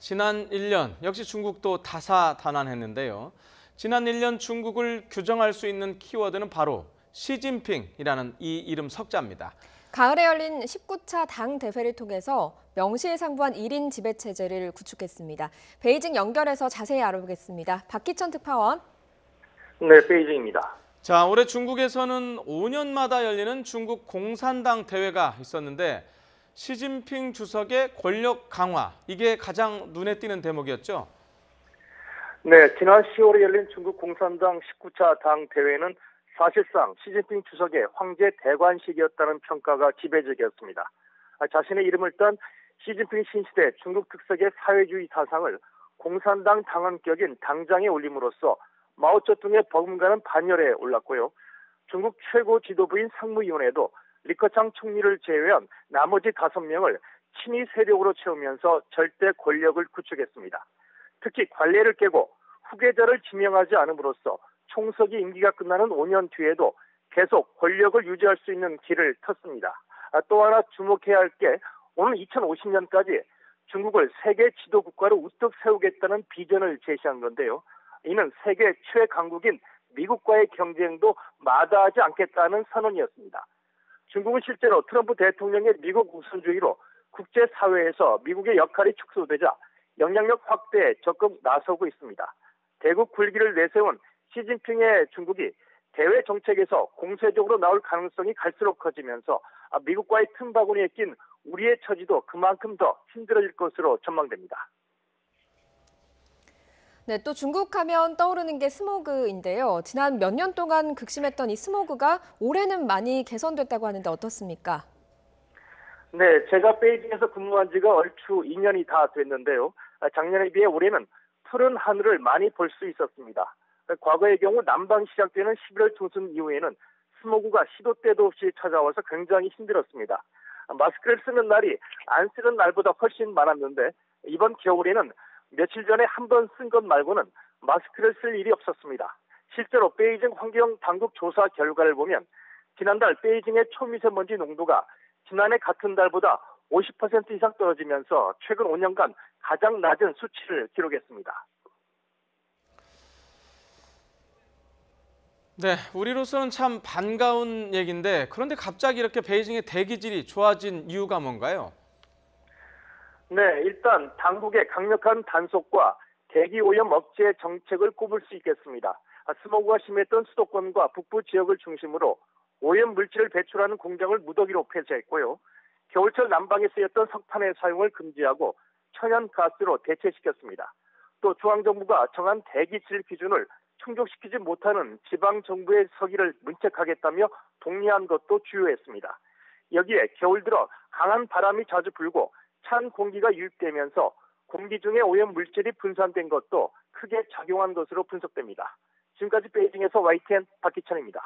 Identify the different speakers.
Speaker 1: 지난 1년 역시 중국도 다사다난했는데요. 지난 1년 중국을 규정할 수 있는 키워드는 바로 시진핑이라는 이 이름 석자입니다.
Speaker 2: 가을에 열린 19차 당 대회를 통해서 명실상부한 1인 지배체제를 구축했습니다. 베이징 연결해서 자세히 알아보겠습니다. 박희천 특파원.
Speaker 3: 네, 베이징입니다.
Speaker 1: 자, 올해 중국에서는 5년마다 열리는 중국 공산당 대회가 있었는데 시진핑 주석의 권력 강화, 이게 가장 눈에 띄는 대목이었죠?
Speaker 3: 네, 지난 10월에 열린 중국 공산당 19차 당 대회는 사실상 시진핑 주석의 황제 대관식이었다는 평가가 지배적이었습니다. 자신의 이름을 딴 시진핑 신시대 중국 특색의 사회주의 사상을 공산당 당원격인 당장에 올림으로써 마오쩌둥의 버금가는 반열에 올랐고요. 중국 최고 지도부인 상무위원회도 리커창 총리를 제외한 나머지 5명을 친위 세력으로 채우면서 절대 권력을 구축했습니다. 특히 관례를 깨고 후계자를 지명하지 않음으로써 총석이 임기가 끝나는 5년 뒤에도 계속 권력을 유지할 수 있는 길을 텄습니다. 또 하나 주목해야 할 게 오늘 2050년까지 중국을 세계 지도 국가로 우뚝 세우겠다는 비전을 제시한 건데요. 이는 세계 최강국인 미국과의 경쟁도 마다하지 않겠다는 선언이었습니다. 중국은 실제로 트럼프 대통령의 미국 우선주의로 국제사회에서 미국의 역할이 축소되자 영향력 확대에 적극 나서고 있습니다. 대국 굴기를 내세운 시진핑의 중국이 대외 정책에서 공세적으로 나올 가능성이 갈수록 커지면서 미국과의 틈바구니에 낀 우리의 처지도 그만큼 더 힘들어질 것으로 전망됩니다.
Speaker 2: 네, 또 중국 하면 떠오르는 게 스모그인데요. 지난 몇 년 동안 극심했던 이 스모그가 올해는 많이 개선됐다고 하는데 어떻습니까?
Speaker 3: 네, 제가 베이징에서 근무한 지가 얼추 2년이 다 됐는데요. 작년에 비해 올해는 푸른 하늘을 많이 볼 수 있었습니다. 과거의 경우 난방이 시작되는 11월 중순 이후에는 스모그가 시도 때도 없이 찾아와서 굉장히 힘들었습니다. 마스크를 쓰는 날이 안 쓰는 날보다 훨씬 많았는데 이번 겨울에는 며칠 전에 한 번 쓴 것 말고는 마스크를 쓸 일이 없었습니다. 실제로 베이징 환경당국 조사 결과를 보면 지난달 베이징의 초미세먼지 농도가 지난해 같은 달보다 50% 이상 떨어지면서 최근 5년간 가장 낮은 수치를 기록했습니다.
Speaker 1: 네, 우리로서는 참 반가운 얘기인데 그런데 갑자기 이렇게 베이징의 대기질이 좋아진 이유가 뭔가요?
Speaker 3: 네, 일단 당국의 강력한 단속과 대기 오염 억제 정책을 꼽을 수 있겠습니다. 스모그가 심했던 수도권과 북부 지역을 중심으로 오염 물질을 배출하는 공장을 무더기로 폐쇄했고요. 겨울철 난방에 쓰였던 석탄의 사용을 금지하고 천연가스로 대체시켰습니다. 또 중앙정부가 정한 대기질 기준을 충족시키지 못하는 지방정부의 서기를 문책하겠다며 독려한 것도 주요했습니다. 여기에 겨울 들어 강한 바람이 자주 불고 찬 공기가 유입되면서 공기 중에 오염 물질이 분산된 것도 크게 작용한 것으로 분석됩니다. 지금까지 베이징에서 YTN 박희천입니다.